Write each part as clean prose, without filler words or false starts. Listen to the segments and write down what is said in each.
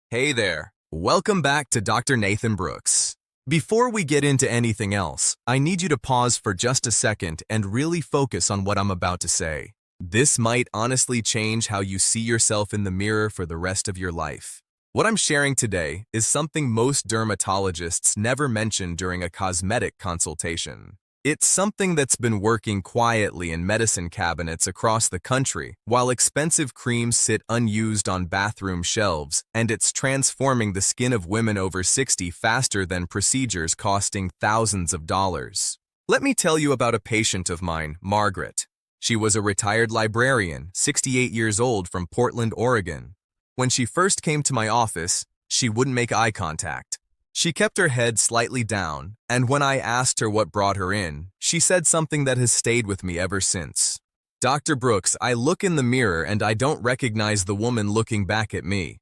Hey there. Welcome back to Dr. Nathan Brooks. Before we get into anything else, I need you to pause for just a second and really focus on what I'm about to say. This might honestly change how you see yourself in the mirror for the rest of your life. What I'm sharing today is something most dermatologists never mention during a cosmetic consultation. It's something that's been working quietly in medicine cabinets across the country, while expensive creams sit unused on bathroom shelves, and it's transforming the skin of women over 60 faster than procedures costing thousands of dollars. Let me tell you about a patient of mine, Margaret. She was a retired librarian, 68 years old, from Portland, Oregon. When she first came to my office, she wouldn't make eye contact. She kept her head slightly down, and when I asked her what brought her in, she said something that has stayed with me ever since. "Dr. Brooks, I look in the mirror and I don't recognize the woman looking back at me.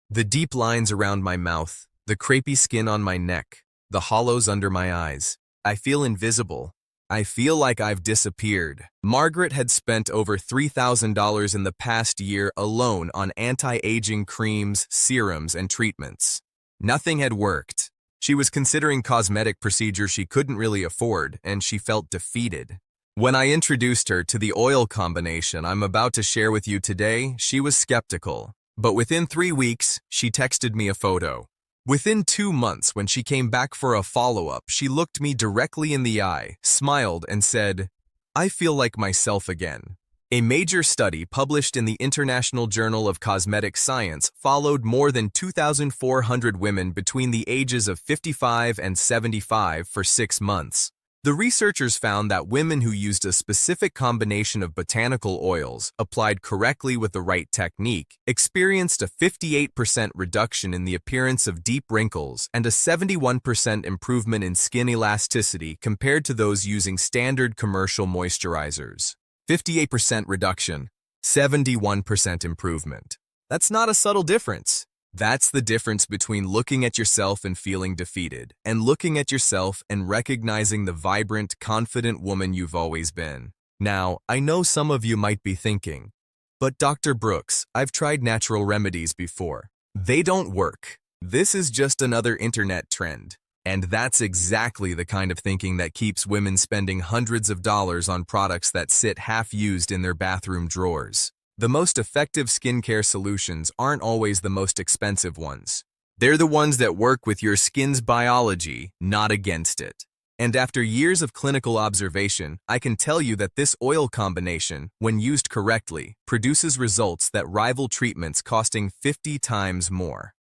The deep lines around my mouth, the crepey skin on my neck, the hollows under my eyes. I feel invisible. I feel like I've disappeared." Margaret had spent over $3,000 in the past year alone on anti-aging creams, serums, and treatments. Nothing had worked. She was considering cosmetic procedures she couldn't really afford, and she felt defeated. When I introduced her to the oil combination I'm about to share with you today, she was skeptical. But within 3 weeks, she texted me a photo. Within 2 months, when she came back for a follow-up, she looked me directly in the eye, smiled, and said, "I feel like myself again." A major study published in the International Journal of Cosmetic Science followed more than 2,400 women between the ages of 55 and 75 for 6 months. The researchers found that women who used a specific combination of botanical oils, applied correctly with the right technique, experienced a 58% reduction in the appearance of deep wrinkles and a 71% improvement in skin elasticity compared to those using standard commercial moisturizers. 58% reduction, 71% improvement. That's not a subtle difference. That's the difference between looking at yourself and feeling defeated, and looking at yourself and recognizing the vibrant, confident woman you've always been. Now, I know some of you might be thinking, "But Dr. Brooks, I've tried natural remedies before. They don't work. This is just another internet trend." And that's exactly the kind of thinking that keeps women spending hundreds of dollars on products that sit half-used in their bathroom drawers. The most effective skincare solutions aren't always the most expensive ones. They're the ones that work with your skin's biology, not against it. And after years of clinical observation, I can tell you that this oil combination, when used correctly, produces results that rival treatments costing 50 times more.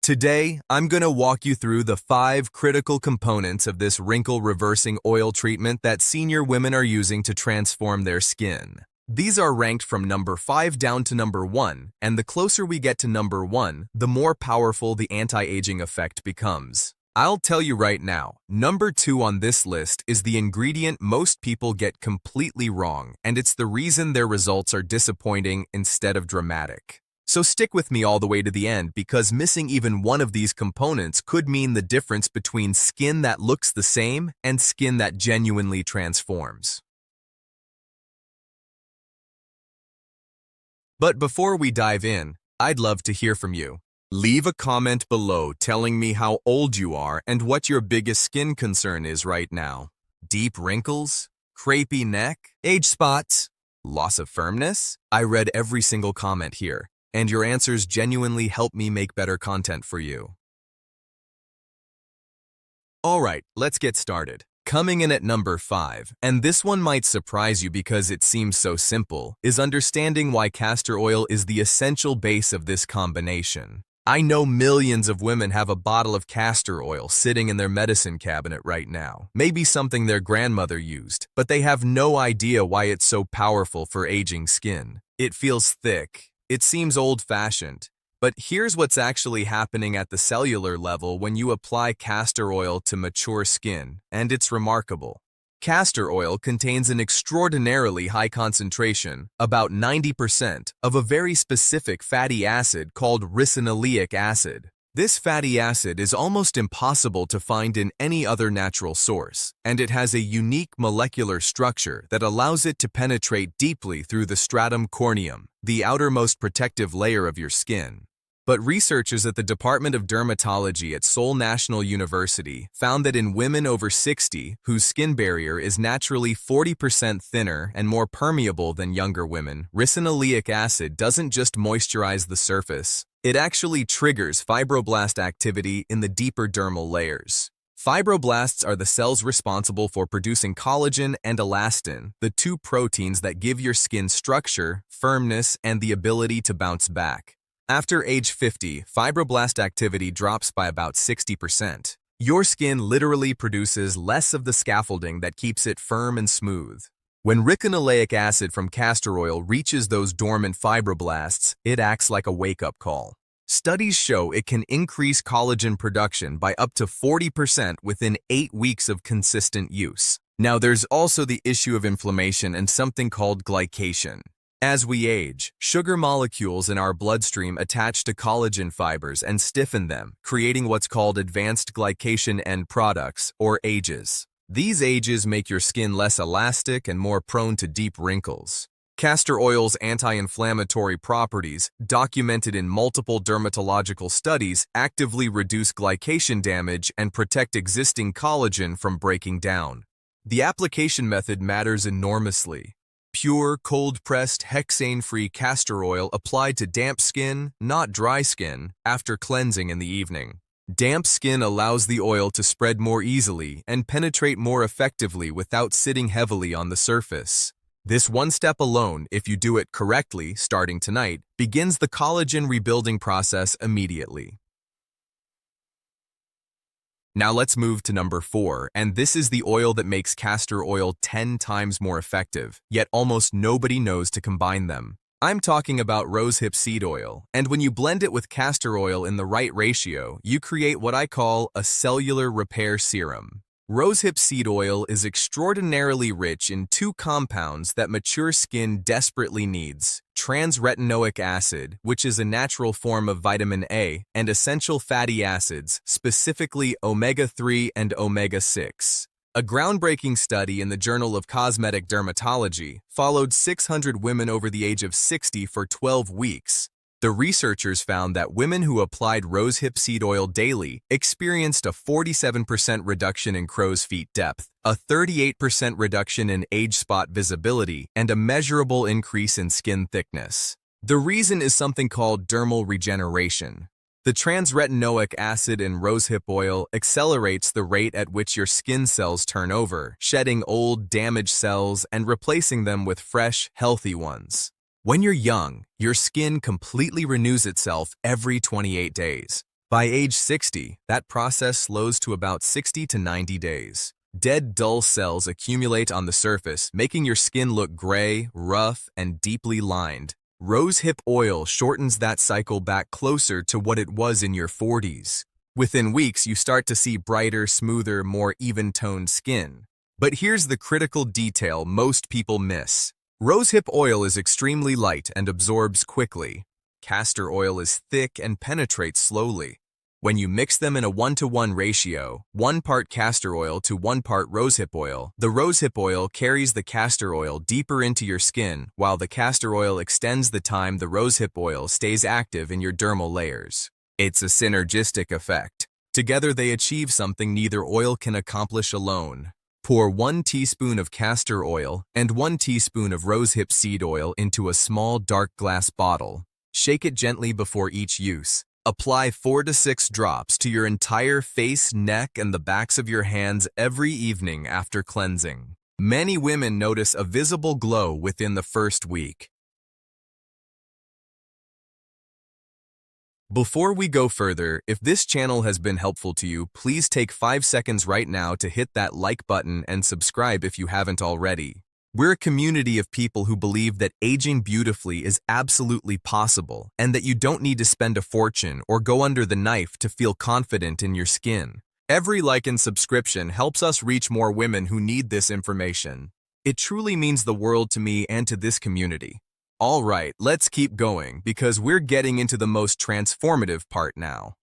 Today, I'm going to walk you through the 5 critical components of this wrinkle-reversing oil treatment that senior women are using to transform their skin. These are ranked from number 5 down to number 1, and the closer we get to number 1, the more powerful the anti-aging effect becomes. I'll tell you right now, number 2 on this list is the ingredient most people get completely wrong, and it's the reason their results are disappointing instead of dramatic. So stick with me all the way to the end, because missing even one of these components could mean the difference between skin that looks the same and skin that genuinely transforms. But before we dive in, I'd love to hear from you. Leave a comment below telling me how old you are and what your biggest skin concern is right now. Deep wrinkles? Crepey neck? Age spots? Loss of firmness? I read every single comment here, and your answers genuinely help me make better content for you. Alright, let's get started. Coming in at number 5, and this one might surprise you because it seems so simple, is understanding why castor oil is the essential base of this combination. I know millions of women have a bottle of castor oil sitting in their medicine cabinet right now. Maybe something their grandmother used, but they have no idea why it's so powerful for aging skin. It feels thick. It seems old-fashioned, but here's what's actually happening at the cellular level when you apply castor oil to mature skin, and it's remarkable. Castor oil contains an extraordinarily high concentration, about 90%, of a very specific fatty acid called ricinoleic acid. This fatty acid is almost impossible to find in any other natural source, and it has a unique molecular structure that allows it to penetrate deeply through the stratum corneum, the outermost protective layer of your skin. But researchers at the Department of Dermatology at Seoul National University found that in women over 60, whose skin barrier is naturally 40% thinner and more permeable than younger women, ricinoleic acid doesn't just moisturize the surface. It actually triggers fibroblast activity in the deeper dermal layers. Fibroblasts are the cells responsible for producing collagen and elastin, the two proteins that give your skin structure, firmness, and the ability to bounce back. After age 50, fibroblast activity drops by about 60%. Your skin literally produces less of the scaffolding that keeps it firm and smooth. When ricinoleic acid from castor oil reaches those dormant fibroblasts, it acts like a wake-up call. Studies show it can increase collagen production by up to 40% within 8 weeks of consistent use. Now, there's also the issue of inflammation and something called glycation. As we age, sugar molecules in our bloodstream attach to collagen fibers and stiffen them, creating what's called advanced glycation end products, or AGEs. These AGEs make your skin less elastic and more prone to deep wrinkles. Castor oil's anti-inflammatory properties, documented in multiple dermatological studies, actively reduce glycation damage and protect existing collagen from breaking down. The application method matters enormously. Pure, cold-pressed, hexane-free castor oil applied to damp skin, not dry skin, after cleansing in the evening. Damp skin allows the oil to spread more easily and penetrate more effectively without sitting heavily on the surface. This one step alone, if you do it correctly, starting tonight, begins the collagen rebuilding process immediately. Now let's move to number 4, and this is the oil that makes castor oil 10 times more effective, yet almost nobody knows to combine them. I'm talking about rosehip seed oil, and when you blend it with castor oil in the right ratio, you create what I call a cellular repair serum. Rosehip seed oil is extraordinarily rich in 2 compounds that mature skin desperately needs: trans-retinoic acid, which is a natural form of vitamin A, and essential fatty acids, specifically omega-3 and omega-6. A groundbreaking study in the Journal of Cosmetic Dermatology followed 600 women over the age of 60 for 12 weeks. The researchers found that women who applied rosehip seed oil daily experienced a 47% reduction in crow's feet depth, a 38% reduction in age spot visibility, and a measurable increase in skin thickness. The reason is something called dermal regeneration. The trans-retinoic acid in rosehip oil accelerates the rate at which your skin cells turn over, shedding old, damaged cells and replacing them with fresh, healthy ones. When you're young, your skin completely renews itself every 28 days. By age 60, that process slows to about 60 to 90 days. Dead, dull cells accumulate on the surface, making your skin look gray, rough, and deeply lined. Rosehip oil shortens that cycle back closer to what it was in your 40s. Within weeks, you start to see brighter, smoother, more even-toned skin. But here's the critical detail most people miss. Rosehip oil is extremely light and absorbs quickly. Castor oil is thick and penetrates slowly. When you mix them in a 1-to-1 ratio, 1 part castor oil to 1 part rosehip oil, the rosehip oil carries the castor oil deeper into your skin, while the castor oil extends the time the rosehip oil stays active in your dermal layers. It's a synergistic effect. Together they achieve something neither oil can accomplish alone. Pour 1 teaspoon of castor oil and 1 teaspoon of rosehip seed oil into a small dark glass bottle. Shake it gently before each use. Apply 4 to 6 drops to your entire face, neck, and the backs of your hands every evening after cleansing. Many women notice a visible glow within the first week. Before we go further, if this channel has been helpful to you, please take 5 seconds right now to hit that like button and subscribe if you haven't already. We're a community of people who believe that aging beautifully is absolutely possible and that you don't need to spend a fortune or go under the knife to feel confident in your skin. Every like and subscription helps us reach more women who need this information. It truly means the world to me and to this community. All right, let's keep going because we're getting into the most transformative part now.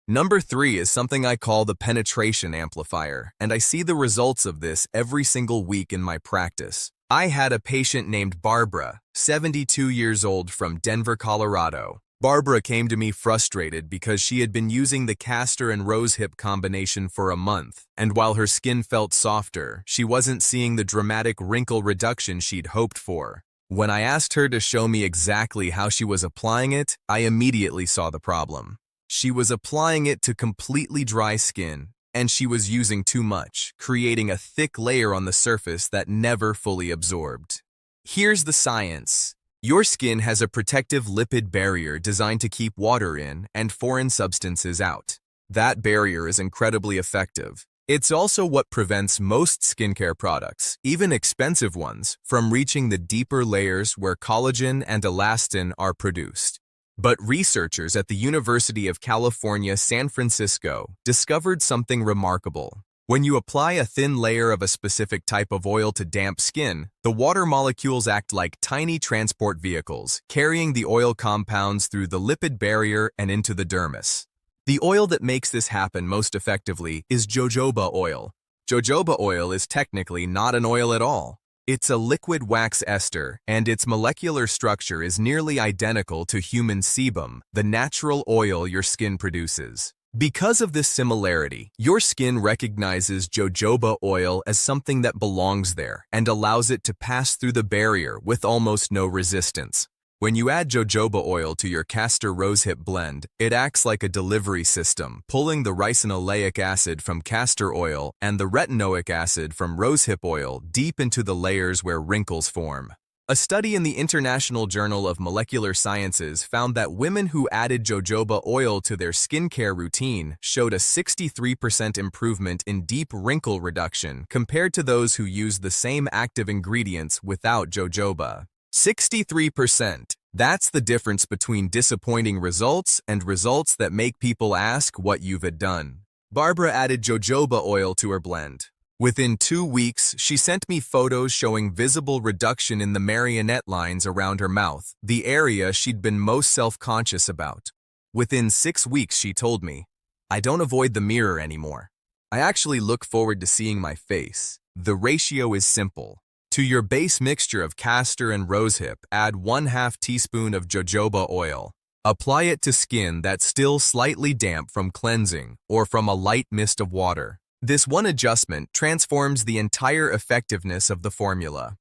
Number 3 is something I call the penetration amplifier, and I see the results of this every single week in my practice. I had a patient named Barbara, 72 years old from Denver, Colorado. Barbara came to me frustrated because she had been using the Castor and rosehip combination for a month, and while her skin felt softer, she wasn't seeing the dramatic wrinkle reduction she'd hoped for. When I asked her to show me exactly how she was applying it, I immediately saw the problem. She was applying it to completely dry skin, and she was using too much, creating a thick layer on the surface that never fully absorbed. Here's the science. Your skin has a protective lipid barrier designed to keep water in and foreign substances out. That barrier is incredibly effective. It's also what prevents most skincare products, even expensive ones, from reaching the deeper layers where collagen and elastin are produced. But researchers at the University of California, San Francisco discovered something remarkable. When you apply a thin layer of a specific type of oil to damp skin, the water molecules act like tiny transport vehicles, carrying the oil compounds through the lipid barrier and into the dermis. The oil that makes this happen most effectively is jojoba oil. Jojoba oil is technically not an oil at all. It's a liquid wax ester, and its molecular structure is nearly identical to human sebum, the natural oil your skin produces. Because of this similarity, your skin recognizes jojoba oil as something that belongs there and allows it to pass through the barrier with almost no resistance. When you add jojoba oil to your Castor rosehip blend, it acts like a delivery system, pulling the ricinoleic acid from castor oil and the retinoic acid from rosehip oil deep into the layers where wrinkles form. A study in the International Journal of Molecular Sciences found that women who added jojoba oil to their skincare routine showed a 63% improvement in deep wrinkle reduction compared to those who used the same active ingredients without jojoba. 63%. That's the difference between disappointing results and results that make people ask what you've done. Barbara added jojoba oil to her blend. Within 2 weeks, she sent me photos showing visible reduction in the marionette lines around her mouth, the area she'd been most self-conscious about. Within 6 weeks, she told me, "I don't avoid the mirror anymore. I actually look forward to seeing my face." The ratio is simple. To your base mixture of castor and rosehip, add 1/2 teaspoon of jojoba oil. Apply it to skin that's still slightly damp from cleansing or from a light mist of water. This one adjustment transforms the entire effectiveness of the formula.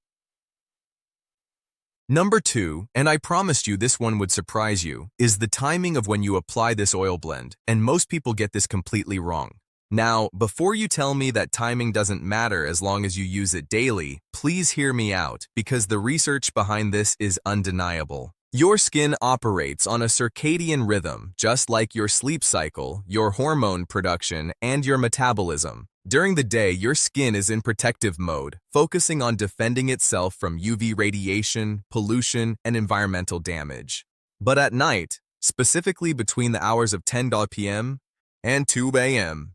Number 2, and I promised you this one would surprise you, is the timing of when you apply this oil blend, and most people get this completely wrong. Now, before you tell me that timing doesn't matter as long as you use it daily, please hear me out, because the research behind this is undeniable. Your skin operates on a circadian rhythm, just like your sleep cycle, your hormone production, and your metabolism. During the day, your skin is in protective mode, focusing on defending itself from UV radiation, pollution, and environmental damage. But at night, specifically between the hours of 10 p.m. and 2 a.m.,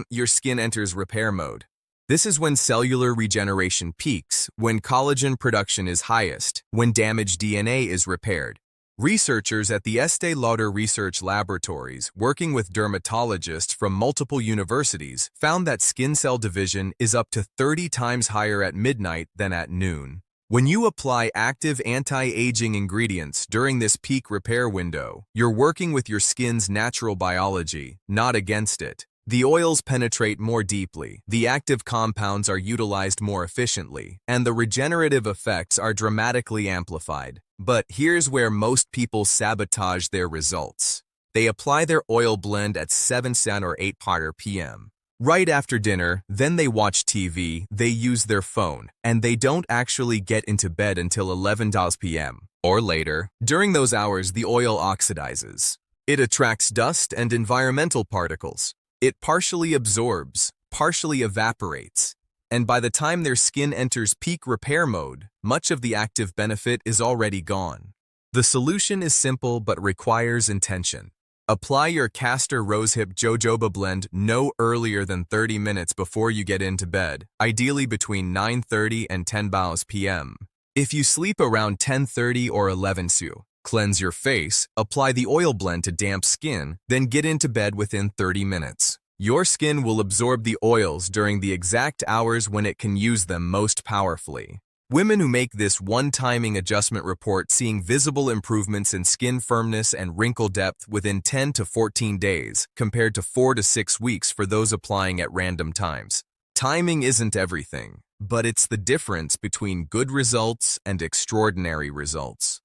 your skin enters repair mode. This is when cellular regeneration peaks, when collagen production is highest, when damaged DNA is repaired. Researchers at the Estée Lauder Research Laboratories, working with dermatologists from multiple universities, found that skin cell division is up to 30 times higher at midnight than at noon. When you apply active anti-aging ingredients during this peak repair window, you're working with your skin's natural biology, not against it. The oils penetrate more deeply, the active compounds are utilized more efficiently, and the regenerative effects are dramatically amplified. But here's where most people sabotage their results. They apply their oil blend at 7 or 8 p.m. Right after dinner, then they watch TV, they use their phone, and they don't actually get into bed until 11 p.m. or later. During those hours, the oil oxidizes. It attracts dust and environmental particles. It partially absorbs, partially evaporates, and by the time their skin enters peak repair mode, much of the active benefit is already gone. The solution is simple but requires intention. Apply your Castor Rosehip Jojoba blend no earlier than 30 minutes before you get into bed, ideally between 9:30 and 10 p.m. If you sleep around 10:30 or 11 su, Cleanse your face, apply the oil blend to damp skin, then get into bed within 30 minutes. Your skin will absorb the oils during the exact hours when it can use them most powerfully. Women who make this one-timing adjustment report seeing visible improvements in skin firmness and wrinkle depth within 10 to 14 days, compared to 4 to 6 weeks for those applying at random times. Timing isn't everything, but it's the difference between good results and extraordinary results.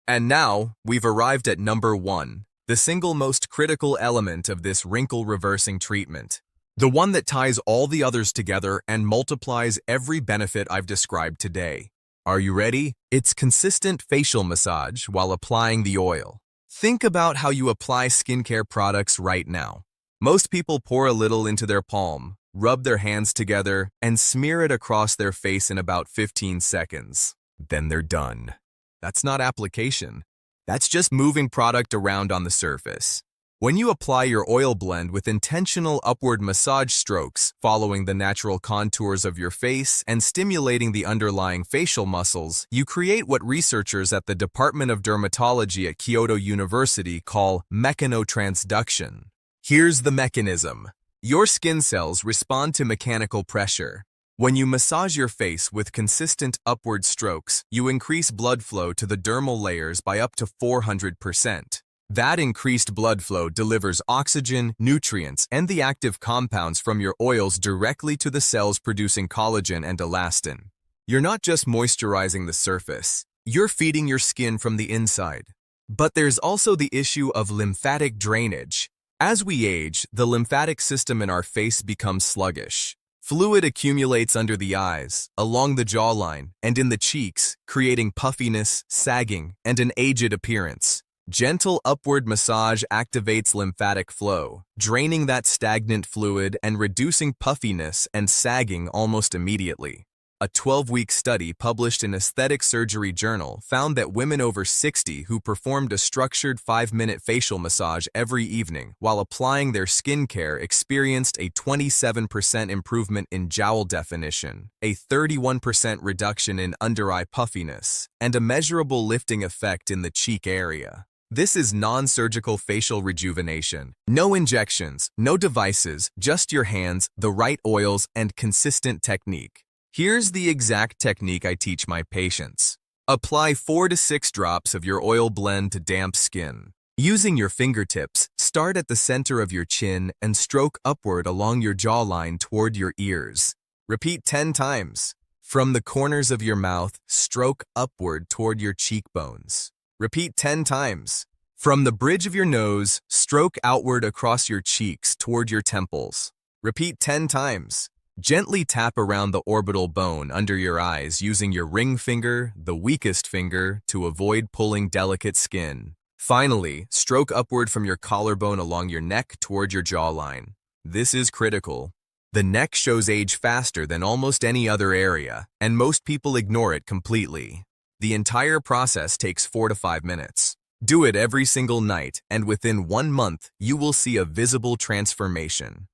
And now, we've arrived at number 1, the single most critical element of this wrinkle reversing treatment. The one that ties all the others together and multiplies every benefit I've described today. Are you ready? It's consistent facial massage while applying the oil. Think about how you apply skincare products right now. Most people pour a little into their palm, rub their hands together, and smear it across their face in about 15 seconds. Then they're done. That's not application. That's just moving product around on the surface. When you apply your oil blend with intentional upward massage strokes, following the natural contours of your face and stimulating the underlying facial muscles, you create what researchers at the Department of Dermatology at Kyoto University call mechanotransduction. Here's the mechanism. Your skin cells respond to mechanical pressure. When you massage your face with consistent upward strokes, you increase blood flow to the dermal layers by up to 400%. That increased blood flow delivers oxygen, nutrients, and the active compounds from your oils directly to the cells producing collagen and elastin. You're not just moisturizing the surface, you're feeding your skin from the inside. But there's also the issue of lymphatic drainage. As we age, the lymphatic system in our face becomes sluggish. Fluid accumulates under the eyes, along the jawline, and in the cheeks, creating puffiness, sagging, and an aged appearance. Gentle upward massage activates lymphatic flow, draining that stagnant fluid and reducing puffiness and sagging almost immediately. A 12-week study published in Aesthetic Surgery Journal found that women over 60 who performed a structured 5-minute facial massage every evening while applying their skincare experienced a 27% improvement in jowl definition, a 31% reduction in under-eye puffiness, and a measurable lifting effect in the cheek area. This is non-surgical facial rejuvenation. No injections, no devices, just your hands, the right oils, and consistent technique. Here's the exact technique I teach my patients. Apply 4 to 6 drops of your oil blend to damp skin. Using your fingertips, start at the center of your chin and stroke upward along your jawline toward your ears. Repeat 10 times. From the corners of your mouth, stroke upward toward your cheekbones. Repeat 10 times. From the bridge of your nose, stroke outward across your cheeks toward your temples. Repeat 10 times. Gently tap around the orbital bone under your eyes using your ring finger, the weakest finger, to avoid pulling delicate skin. Finally, stroke upward from your collarbone along your neck toward your jawline. This is critical. The neck shows age faster than almost any other area, and most people ignore it completely. The entire process takes 4 to 5 minutes. Do it every single night, and within 1 month, you will see a visible transformation.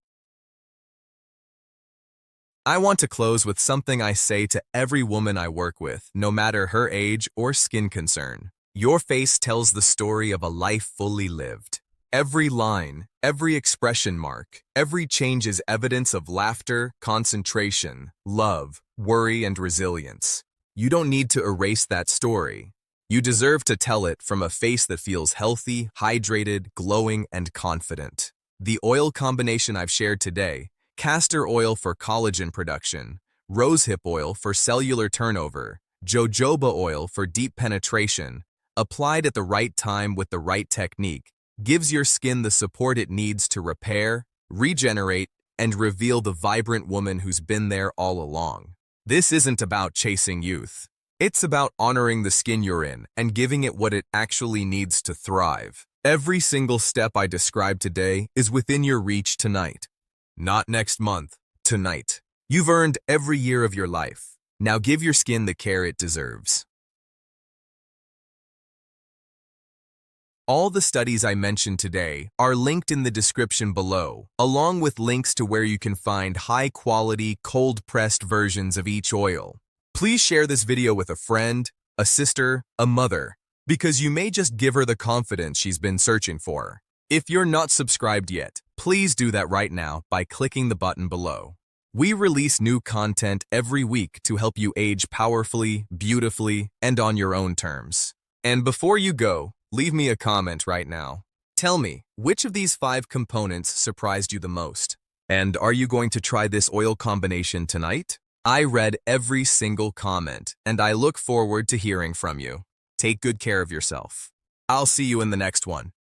I want to close with something I say to every woman I work with, no matter her age or skin concern. Your face tells the story of a life fully lived. Every line, every expression mark, every change is evidence of laughter, concentration, love, worry, and resilience. You don't need to erase that story. You deserve to tell it from a face that feels healthy, hydrated, glowing, and confident. The oil combination I've shared today, castor oil for collagen production, rosehip oil for cellular turnover, jojoba oil for deep penetration, applied at the right time with the right technique, gives your skin the support it needs to repair, regenerate, and reveal the vibrant woman who's been there all along. This isn't about chasing youth. It's about honoring the skin you're in and giving it what it actually needs to thrive. Every single step I described today is within your reach tonight. Not next month, tonight. You've earned every year of your life. Now give your skin the care it deserves. All the studies I mentioned today are linked in the description below, along with links to where you can find high-quality, cold-pressed versions of each oil. Please share this video with a friend, a sister, a mother, because you may just give her the confidence she's been searching for. If you're not subscribed yet, please do that right now by clicking the button below. We release new content every week to help you age powerfully, beautifully, and on your own terms. And before you go, leave me a comment right now. Tell me, which of these 5 components surprised you the most? And are you going to try this oil combination tonight? I read every single comment, and I look forward to hearing from you. Take good care of yourself. I'll see you in the next one.